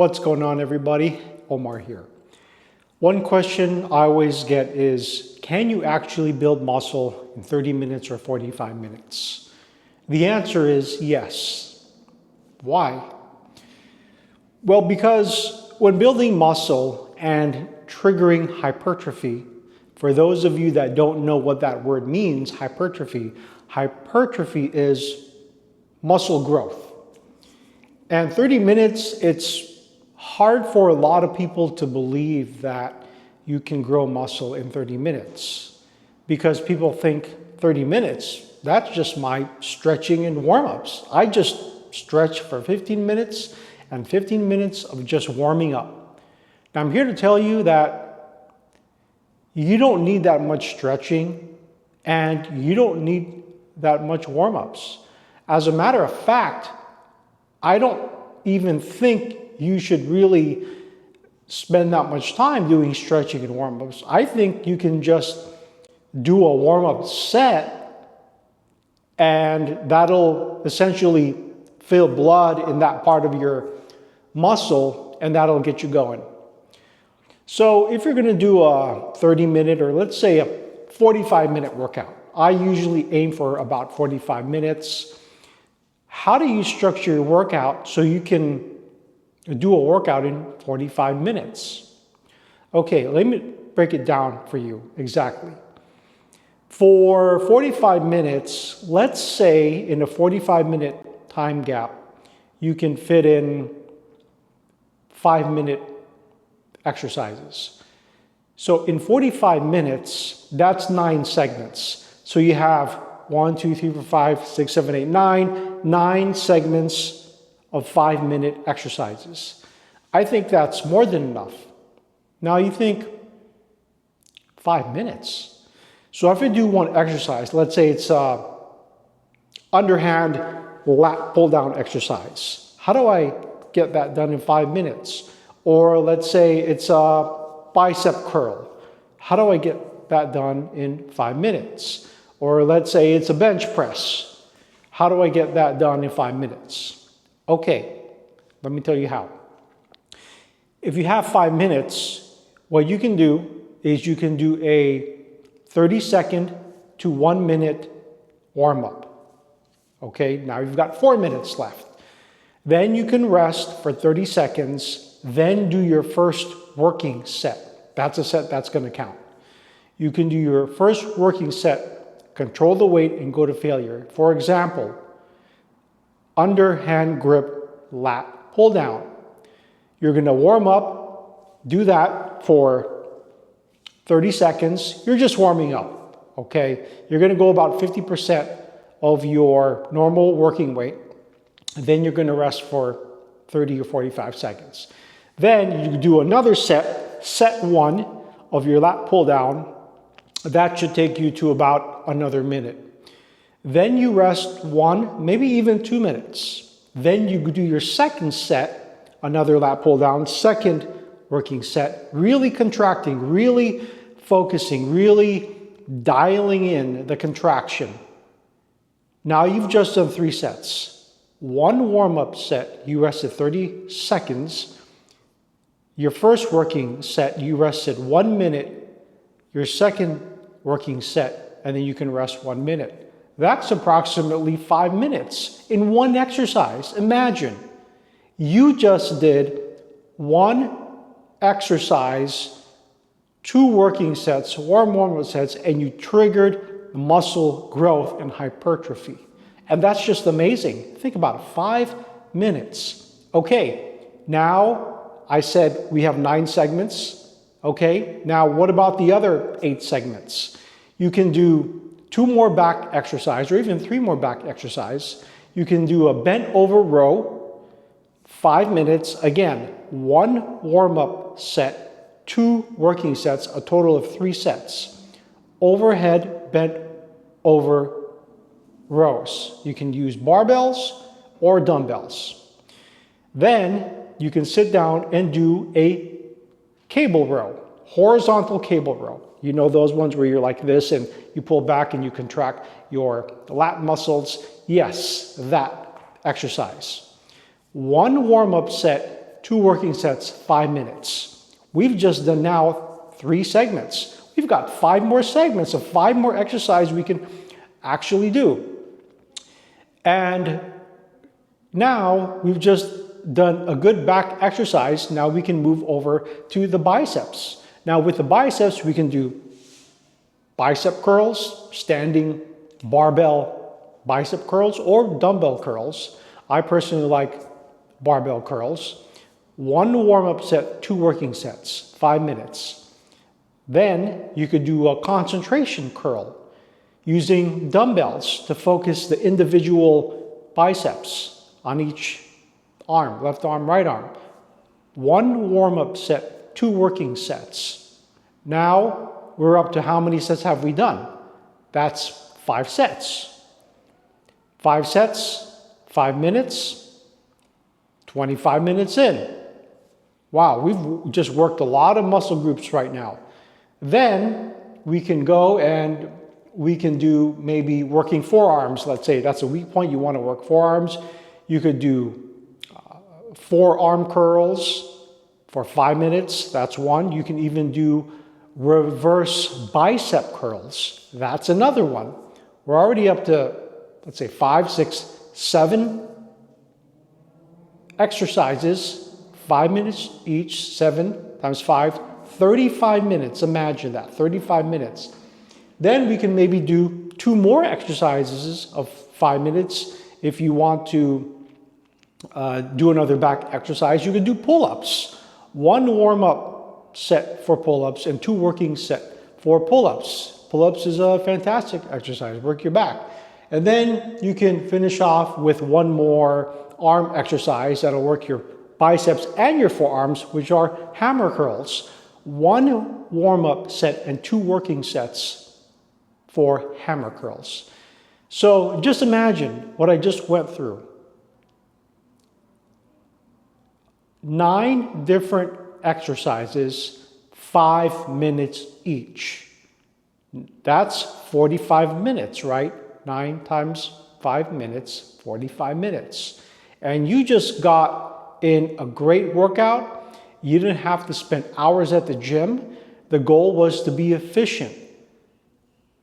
What's going on, everybody? Omar here. One question I always get is, can you actually build muscle in 30 minutes or 45 minutes? The answer is yes. Why? Well, because when building muscle and triggering hypertrophy, for those of you that don't know what that word means, hypertrophy is muscle growth. And 30 minutes, it's hard for a lot of people to believe that you can grow muscle in 30 minutes because people think 30 minutes, that's just my stretching and warm-ups. I just stretch for 15 minutes and 15 minutes of just warming up. Now I'm here to tell you that you don't need that much stretching and you don't need that much warm-ups. As a matter of fact, I don't even think you should really spend that much time doing stretching and warm-ups. I think you can just do a warm-up set and that'll essentially fill blood in that part of your muscle and that'll get you going. So if you're going to do a 30-minute or let's say a 45-minute workout, I usually aim for about 45 minutes. How do you structure your workout so you can do a workout in 45 minutes? Okay, let me break it down for you exactly. For 45 minutes, let's say in a 45-minute time gap, you can fit in 5-minute exercises. So in 45 minutes, that's 9 segments. So you have 1, 2, 3, 4, 5, 6, 7, 8, 9 segments of 5-minute exercises. I think that's more than enough. Now you think, 5 minutes. So if I do one exercise, let's say it's underhand lat pull-down exercise. How do I get that done in 5 minutes? Or let's say it's a bicep curl. How do I get that done in 5 minutes? Or let's say it's a bench press. How do I get that done in 5 minutes? Okay, let me tell you how. If you have 5 minutes, what you can do is you can do a 30-second to 1-minute warm-up. Okay, now you've got 4 minutes left. Then you can rest for 30 seconds, then do your first working set. That's a set that's going to count. You can do your first working set, control the weight, and go to failure. For example, Underhand Grip Lat Pulldown. You're going to warm up, do that for 30 seconds. You're just warming up, okay? You're going to go about 50% of your normal working weight. Then you're going to rest for 30 or 45 seconds. Then you do another set 1 of your lat pull down. That should take you to about another minute. Then you rest 1, maybe even 2 minutes. Then you do your second set, another lat pull down, second working set, really contracting, really focusing, really dialing in the contraction. Now you've just done 3 sets. 1 warm-up set, you rested 30 seconds. Your first working set, you rested 1 minute. Your second working set, and then you can rest 1 minute. That's approximately 5 minutes in one exercise. Imagine, you just did 1 exercise, 2 working sets, warm-up sets, and you triggered muscle growth and hypertrophy. And that's just amazing. Think about it, 5 minutes. Okay, now I said we have 9 segments. Okay, now what about the other 8 segments? You can do 2 more back exercise or even 3 more back exercise. You can do a bent over row, 5 minutes. Again, 1 warm-up set, 2 working sets, a total of 3 sets. Overhead bent over rows. You can use barbells or dumbbells. Then you can sit down and do a cable row, horizontal cable row. You know those ones where you're like this and you pull back and you contract your lat muscles? Yes, that exercise. 1 warm-up set 2 working sets, 5 minutes. We've just done now 3 segments. We've got 5 more segments of 5 more exercises we can actually do. And now we've just done a good back exercise. Now we can move over to the biceps. Now with the biceps, we can do bicep curls, standing barbell bicep curls, or dumbbell curls. I personally like barbell curls. 1 warm-up set, 2 working sets, 5 minutes. Then you could do a concentration curl using dumbbells to focus the individual biceps on each arm, left arm, right arm. 1 warm-up set, 2 working sets. Now we're up to how many sets have we done? That's 5 sets. 5 sets, 5 minutes, 25 minutes in. Wow, we've just worked a lot of muscle groups right now. Then we can go and we can do maybe working forearms. Let's say that's a weak point, you want to work forearms. You could do forearm curls for 5 minutes, that's one. You can even do reverse bicep curls, that's another one. We're already up to, let's say 5, 6, 7 exercises, 5 minutes each, 7 times 5, 35 minutes, imagine that, 35 minutes. Then we can maybe do 2 more exercises of 5 minutes. If you want to do another back exercise, you can do pull-ups. 1 warm-up set for pull-ups and 2 working set for pull-ups. Pull-ups is a fantastic exercise, work your back. And then you can finish off with 1 more arm exercise that'll work your biceps and your forearms, which are hammer curls. 1 warm-up set and 2 working sets for hammer curls. So just imagine what I just went through. 9 different exercises, 5 minutes each. That's 45 minutes, right? 9 times 5 minutes, 45 minutes. And you just got in a great workout. You didn't have to spend hours at the gym. The goal was to be efficient.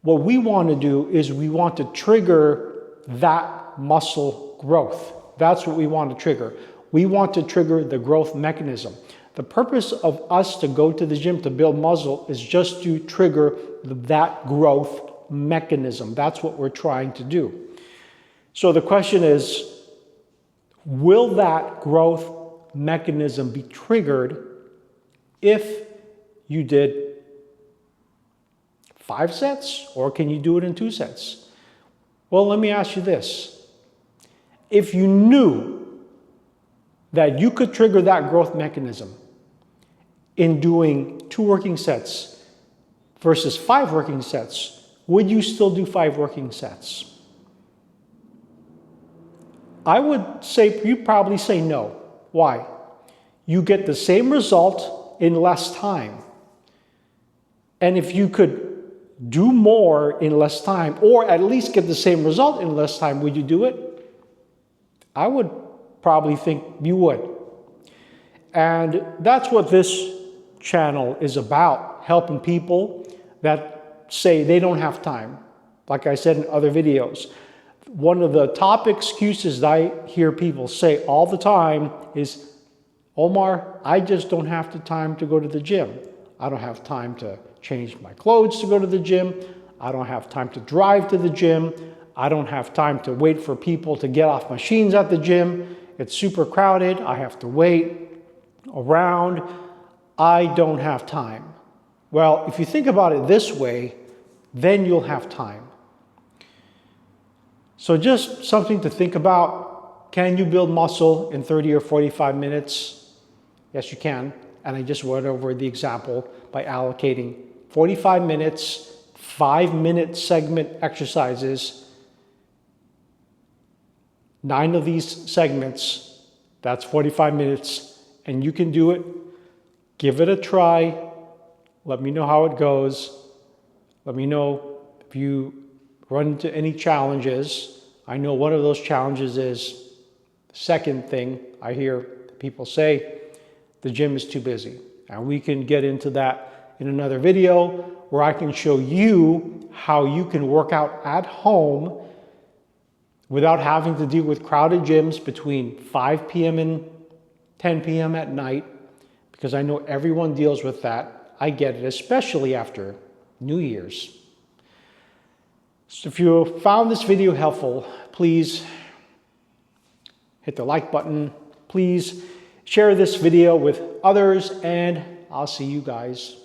What we want to do is we want to trigger that muscle growth. That's what we want to trigger. We want to trigger the growth mechanism. The purpose of us to go to the gym to build muscle is just to trigger that growth mechanism. That's what we're trying to do. So the question is, will that growth mechanism be triggered if you did 5 sets, or can you do it in 2 sets? Well, let me ask you this. If you knew that you could trigger that growth mechanism in doing 2 working sets versus 5 working sets, would you still do 5 working sets? I would say, you'd probably say no. Why? You get the same result in less time. And if you could do more in less time, or at least get the same result in less time, would you do it? I would probably think you would. And that's what this channel is about, helping people that say they don't have time. Like I said in other videos, one of the top excuses that I hear people say all the time is, Omar, I just don't have the time to go to the gym. I don't have time to change my clothes to go to the gym. I don't have time to drive to the gym. I don't have time to wait for people to get off machines at the gym. It's super crowded. I have to wait around. I don't have time. Well, if you think about it this way, then you'll have time. So just something to think about. Can you build muscle in 30 or 45 minutes? Yes, you can. And I just went over the example by allocating 45 minutes, 5-minute segment exercises. 9 of these segments, that's 45 minutes, and you can do it. Give it a try. Let me know how it goes. Let me know if you run into any challenges. I know one of those challenges is the second thing I hear people say, the gym is too busy. And we can get into that in another video where I can show you how you can work out at home without having to deal with crowded gyms between 5 p.m. and 10 p.m. at night, because I know everyone deals with that. I get it, especially after New Year's. So if you found this video helpful, please hit the like button. Please share this video with others, and I'll see you guys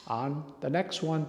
on the next one.